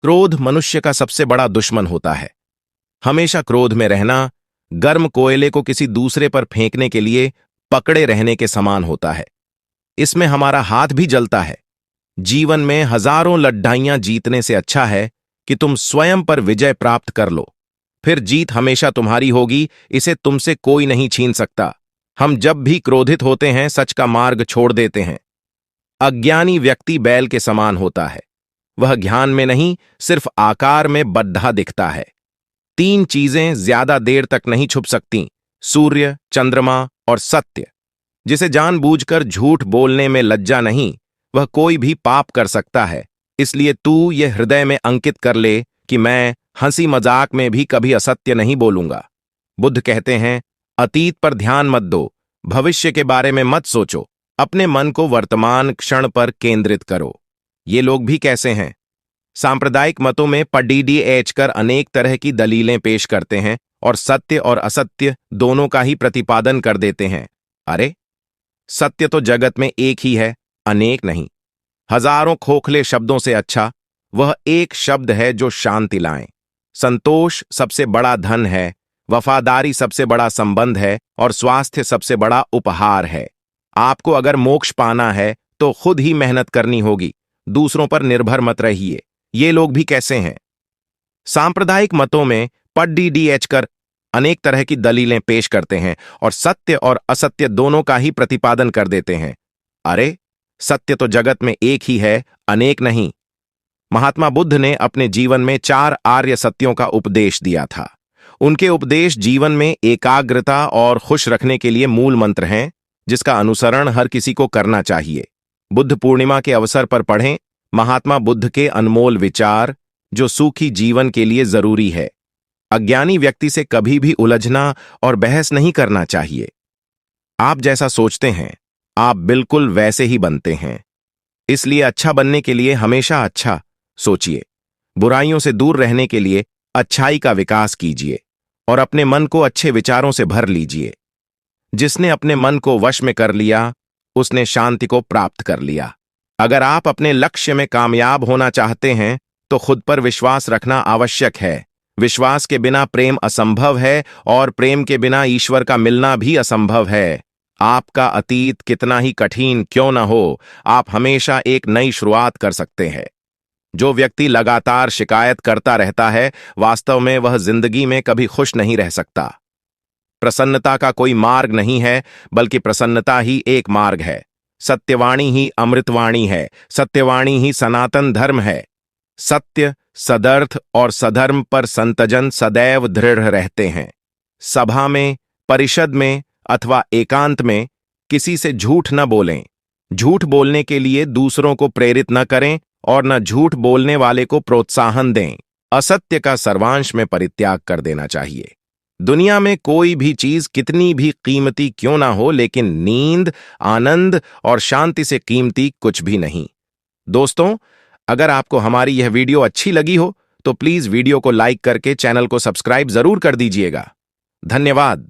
क्रोध मनुष्य का सबसे बड़ा दुश्मन होता है। हमेशा क्रोध में रहना गर्म कोयले को किसी दूसरे पर फेंकने के लिए पकड़े रहने के समान होता है। इसमें हमारा हाथ भी जलता है। जीवन में हजारों लड़ाइयां जीतने से अच्छा है कि तुम स्वयं पर विजय प्राप्त कर लो। फिर जीत हमेशा तुम्हारी होगी, इसे तुमसे कोई नहीं छीन सकता। हम जब भी क्रोधित होते हैं सच का मार्ग छोड़ देते हैं। अज्ञानी व्यक्ति बैल के समान होता है। वह ज्ञान में नहीं, सिर्फ आकार में बड्ढा दिखता है। तीन चीजें ज्यादा देर तक नहीं छुप सकती: सूर्य, चंद्रमा और सत्य। जिसे जानबूझकर झूठ बोलने में लज्जा नहीं, वह कोई भी पाप कर सकता है। इसलिए तू ये हृदय में अंकित कर ले कि मैं हंसी मजाक में भी कभी असत्य नहीं बोलूंगा। बुद्ध कहते हैं, अतीत पर ध्यान मत दो, भविष्य के बारे में मत सोचो, अपने मन को वर्तमान क्षण पर केंद्रित करो। ये लोग भी कैसे हैं? सांप्रदायिक मतों में पढ़ कर अनेक तरह की दलीलें पेश करते हैं और सत्य और असत्य दोनों का ही प्रतिपादन कर देते हैं। अरे, सत्य तो जगत में एक ही है, अनेक नहीं। हजारों खोखले शब्दों से अच्छा वह एक शब्द है जो शांति लाए। संतोष सबसे बड़ा धन है, वफादारी सबसे बड़ा संबंध है और स्वास्थ्य सबसे बड़ा उपहार है। आपको अगर मोक्ष पाना है तो खुद ही मेहनत करनी होगी, दूसरों पर निर्भर मत रहिए। ये लोग भी कैसे हैं? सांप्रदायिक मतों में पढ़ कर अनेक तरह की दलीलें पेश करते हैं और सत्य और असत्य दोनों का ही प्रतिपादन कर देते हैं। अरे, सत्य तो जगत में एक ही है, अनेक नहीं। महात्मा बुद्ध ने अपने जीवन में 4 आर्य सत्यों का उपदेश दिया था। उनके उपदेश जीवन में एकाग्रता और खुश रखने के लिए मूल मंत्र हैं, जिसका अनुसरण हर किसी को करना चाहिए। बुद्ध पूर्णिमा के अवसर पर पढ़ें महात्मा बुद्ध के अनमोल विचार, जो सुखी जीवन के लिए जरूरी है। अज्ञानी व्यक्ति से कभी भी उलझना और बहस नहीं करना चाहिए। आप जैसा सोचते हैं, आप बिल्कुल वैसे ही बनते हैं। इसलिए अच्छा बनने के लिए हमेशा अच्छा सोचिए। बुराइयों से दूर रहने के लिए अच्छाई का विकास कीजिए और अपने मन को अच्छे विचारों से भर लीजिए। जिसने अपने मन को वश में कर लिया, उसने शांति को प्राप्त कर लिया। अगर आप अपने लक्ष्य में कामयाब होना चाहते हैं तो खुद पर विश्वास रखना आवश्यक है। विश्वास के बिना प्रेम असंभव है और प्रेम के बिना ईश्वर का मिलना भी असंभव है। आपका अतीत कितना ही कठिन क्यों न हो, आप हमेशा एक नई शुरुआत कर सकते हैं। जो व्यक्ति लगातार शिकायत करता रहता है, वास्तव में वह जिंदगी में कभी खुश नहीं रह सकता। प्रसन्नता का कोई मार्ग नहीं है, बल्कि प्रसन्नता ही एक मार्ग है। सत्यवाणी ही अमृतवाणी है, सत्यवाणी ही सनातन धर्म है। सत्य, सदर्थ और सधर्म पर संतजन सदैव दृढ़ रहते हैं। सभा में, परिषद में अथवा एकांत में किसी से झूठ न बोलें। झूठ बोलने के लिए दूसरों को प्रेरित न करें और न झूठ बोलने वाले को प्रोत्साहन दें। असत्य का सर्वांश में परित्याग कर देना चाहिए। दुनिया में कोई भी चीज कितनी भी कीमती क्यों ना हो, लेकिन नींद, आनंद और शांति से कीमती कुछ भी नहीं। दोस्तों, अगर आपको हमारी यह वीडियो अच्छी लगी हो तो प्लीज वीडियो को लाइक करके चैनल को सब्सक्राइब जरूर कर दीजिएगा। धन्यवाद।